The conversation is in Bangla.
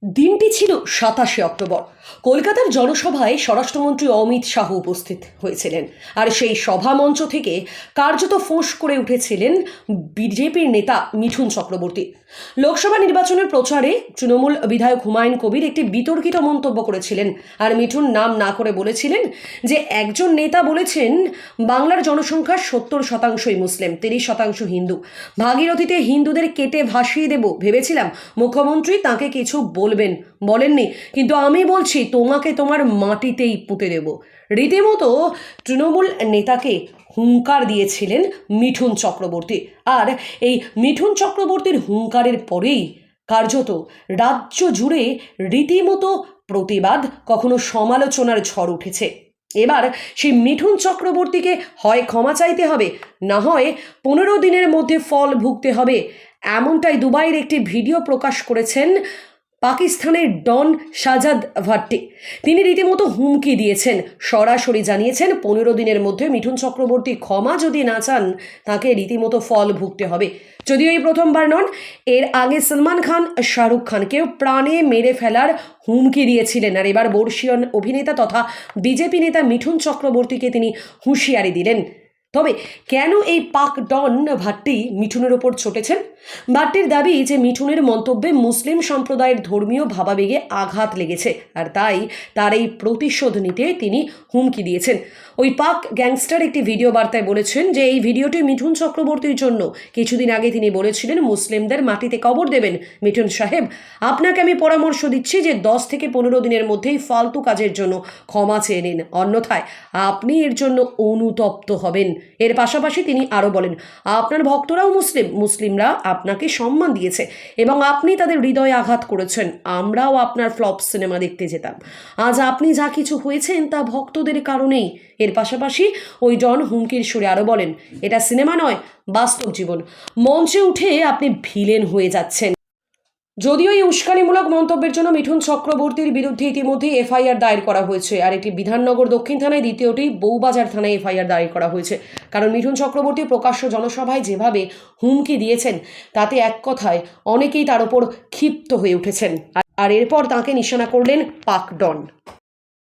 দিনটি ছিল 27শে অক্টোবর। কলকাতার জনসভায় স্বরাষ্ট্রমন্ত্রী অমিত শাহ উপস্থিত হয়েছিলেন, আর সেই সভামঞ্চ থেকে কার্যত ফোঁস করে উঠেছিলেন বিজেপির নেতা মিঠুন চক্রবর্তী। লোকসভা নির্বাচনের প্রচারে তৃণমূল বিধায়ক হুমায়ুন কবির একটি বিতর্কিত মন্তব্য করেছিলেন, আর মিঠুন নাম না করে বলেছিলেন যে একজন নেতা বলেছেন বাংলার জনসংখ্যা 70% মুসলিম, 30% হিন্দু। ভাগীরথীতে হিন্দুদের কেটে ভাসিয়ে দেব ভেবেছিলাম মুখ্যমন্ত্রী তাকে কিছু বলেননি, কিন্তু আমি বলছি তোমাকে তোমার মাটিতেই পুঁতে দেব। রীতিমতো তৃণমূল নেতাকে হুঙ্কার দিয়েছিলেন মিঠুন চক্রবর্তী, আর এই মিঠুন চক্রবর্তীর হুঙ্কারের পরেই কার্যত রাজ্য জুড়ে রীতিমতো প্রতিবাদ, কখনো সমালোচনার ঝড় উঠেছে। এবার সেই মিঠুন চক্রবর্তীকে হয় ক্ষমা চাইতে হবে, না হয় 15 দিনের মধ্যে ফল ভুগতে হবে, এমনটাই দুবাইয়ের একটি ভিডিও প্রকাশ করেছেন পাকিস্তানের ডন শাহজাদ ভাট্টি। তিনি রীতিমতো হুমকি দিয়েছেন, সরাসরি জানিয়েছেন 15 দিনের মধ্যে মিঠুন চক্রবর্তী ক্ষমা যদি না চান তাকে রীতিমতো ফল ভুগতে হবে। যদিও এই প্রথমবার নন, এর আগে সলমান খান শাহরুখ খানকেও প্রাণে মেরে ফেলার হুমকি দিয়েছিলেন, আর এবার বর্ষীয়ান অভিনেতা তথা বিজেপি নেতা মিঠুন চক্রবর্তীকে তিনি হুঁশিয়ারি দিলেন। তবে কেন এই পাক ডন ভাট্টি মিঠুনের ওপর চটেছেন? ভাট্টির দাবি যে মিঠুনের মন্তব্যে মুসলিম সম্প্রদায়ের ধর্মীয় ভাবাবেগে আঘাত লেগেছে, আর তাই তার এই প্রতিশোধ নিতে তিনি হুমকি দিয়েছেন। ওই পাক গ্যাংস্টার একটি ভিডিও বার্তায় বলেছেন যে এই ভিডিওটি মিঠুন চক্রবর্তীর জন্য। কিছুদিন আগে তিনি বলেছিলেন মুসলিমদের মাটিতে কবর দেবেন। মিঠুন সাহেব, আপনাকে আমি পরামর্শ দিচ্ছি যে 10 থেকে 15 দিনের মধ্যেই ফালতু কাজের জন্য ক্ষমা চেয়ে নিন, অন্যথায় আপনি এর জন্য অনুতপ্ত হবেন। এর পাশাপাশি তিনি আরও বলেন, আপনার ভক্তরাও মুসলিমরা আপনাকে সম্মান দিয়েছে এবং আপনি তাদের হৃদয়ে আঘাত করেছেন। আমরাও আপনার ফ্লপ সিনেমা দেখতে যেতাম। আজ আপনি যা কিছু হয়েছেন তা ভক্তদের কারণেই। এর পাশাপাশি ওই ডন হুমকির সুরে আরও বলেন, এটা সিনেমা নয়, বাস্তব জীবন। মঞ্চে উঠে আপনি ভিলেন হয়ে যাচ্ছেন। যদিও এই উস্কানিমূলক মন্তব্যের জন্য মিঠুন চক্রবর্তীর বিরুদ্ধে ইতিমধ্যেই এফআইআর দায়ের করা হয়েছে, আর এটি বিধাননগর দক্ষিণ থানায়, দ্বিতীয়টি বউবাজার থানায় এফআইআর দায়ের করা হয়েছে। কারণ মিঠুন চক্রবর্তী প্রকাশ্য জনসভায় যেভাবে হুমকি দিয়েছেন তাতে এক কথায় অনেকেই তার ওপর ক্ষিপ্ত হয়ে উঠেছেন, আর এরপর তাকে নিশানা করলেন পাক ডন।